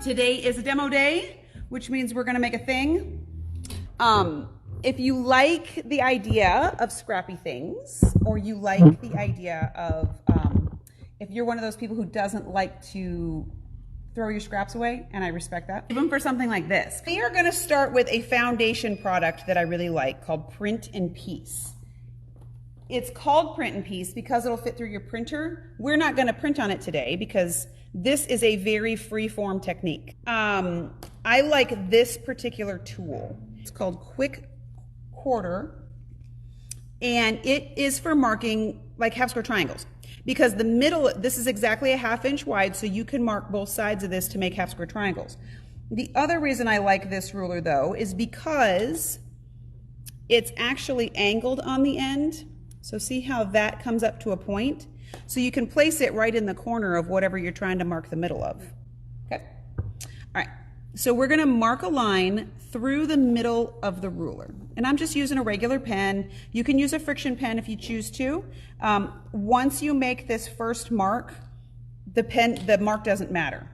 Today is a demo day, which means we're gonna make a thing. If you like the idea of scrappy things, or you like the idea of, if you're one of those people who doesn't like to throw your scraps away, and I respect that, even for something like this. We are gonna start with a foundation product that I really like called Print and Piece. It's called Print and Piece because it'll fit through your printer. We're not gonna print on it today because this is a very free-form technique. I like this particular tool. It's called Quick Quarter, and it is for marking like half square triangles. Because the middle, this is exactly a 1/2 inch wide, so you can mark both sides of this to make half square triangles. The other reason I like this ruler though is because it's actually angled on the end. So see how that comes up to a point? So you can place it right in the corner of whatever you're trying to mark the middle of. Okay. All right. So we're going to mark a line through the middle of the ruler. And I'm just using a regular pen. You can use a friction pen if you choose to. Once you make this first mark, the mark doesn't matter.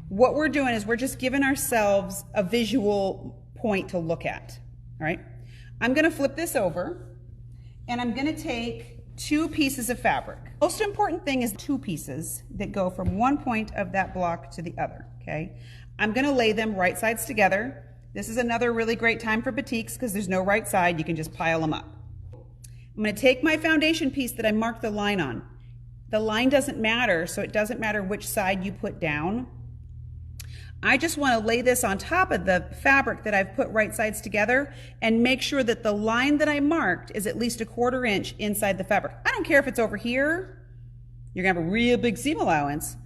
What we're doing is we're just giving ourselves a visual point to look at. All right. I'm going to flip this over and I'm going to take 2 pieces of fabric. Most important thing is 2 pieces that go from one point of that block to the other, okay? I'm gonna lay them right sides together. This is another really great time for batiks because there's no right side, you can just pile them up. I'm gonna take my foundation piece that I marked the line on. The line doesn't matter, so it doesn't matter which side you put down. I just want to lay this on top of the fabric that I've put right sides together and make sure that the line that I marked is at least 1/4 inch inside the fabric. I don't care if it's over here. You're going to have a real big seam allowance,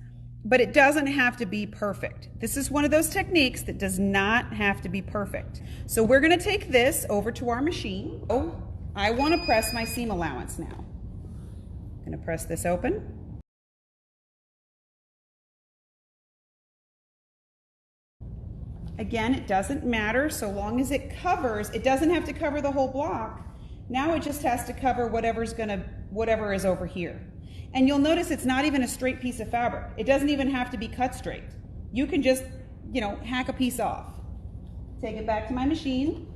but it doesn't have to be perfect. This is one of those techniques that does not have to be perfect. So we're going to take this over to our machine. Oh, I want to press my seam allowance now. I'm going to press this open. Again, it doesn't matter so long as it covers. It doesn't have to cover the whole block. Now it just has to cover whatever is over here. And you'll notice it's not even a straight piece of fabric. It doesn't even have to be cut straight. You can just, hack a piece off. Take it back to my machine.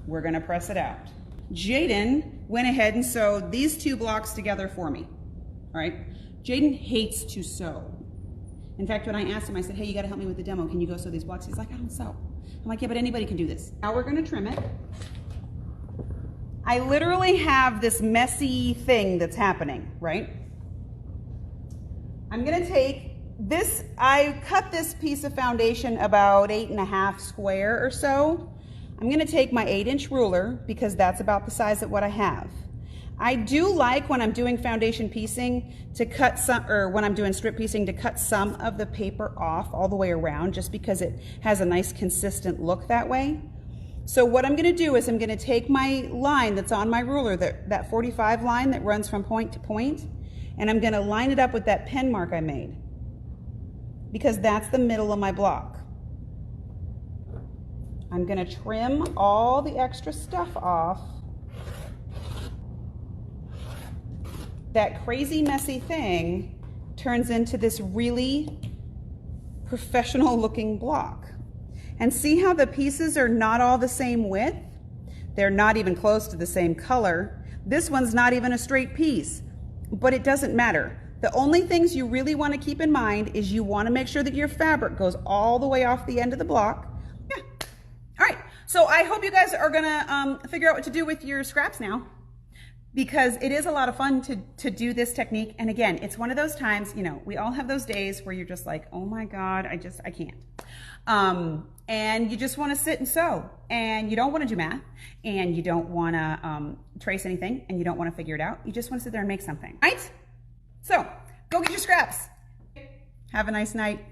We're gonna press it out. Jaden went ahead and sewed these 2 blocks together for me, all right? Jaden hates to sew. In fact, when I asked him, I said, hey, you gotta help me with the demo. Can you go sew these blocks? He's like, I don't sew. I'm like, yeah, but anybody can do this. Now we're gonna trim it. I literally have this messy thing that's happening, right? I'm gonna take this, I cut this piece of foundation about 8.5 square or so. I'm going to take my 8-inch ruler because that's about the size of what I have. I do like when I'm doing foundation piecing to cut some, or when I'm doing strip piecing, to cut some of the paper off all the way around just because it has a nice consistent look that way. So what I'm going to do is I'm going to take my line that's on my ruler, that 45 line that runs from point to point, and I'm going to line it up with that pen mark I made because that's the middle of my block. I'm going to trim all the extra stuff off. That crazy messy thing turns into this really professional looking block. And see how the pieces are not all the same width? They're not even close to the same color. This one's not even a straight piece, but it doesn't matter. The only things you really want to keep in mind is you want to make sure that your fabric goes all the way off the end of the block. Yeah. All right, so I hope you guys are gonna figure out what to do with your scraps now, because it is a lot of fun to do this technique. And again, it's one of those times, we all have those days where you're just like, oh my God, I can't. And you just wanna sit and sew, and you don't wanna do math, and you don't wanna trace anything, and you don't wanna figure it out. You just wanna sit there and make something, right? So, go get your scraps. Have a nice night.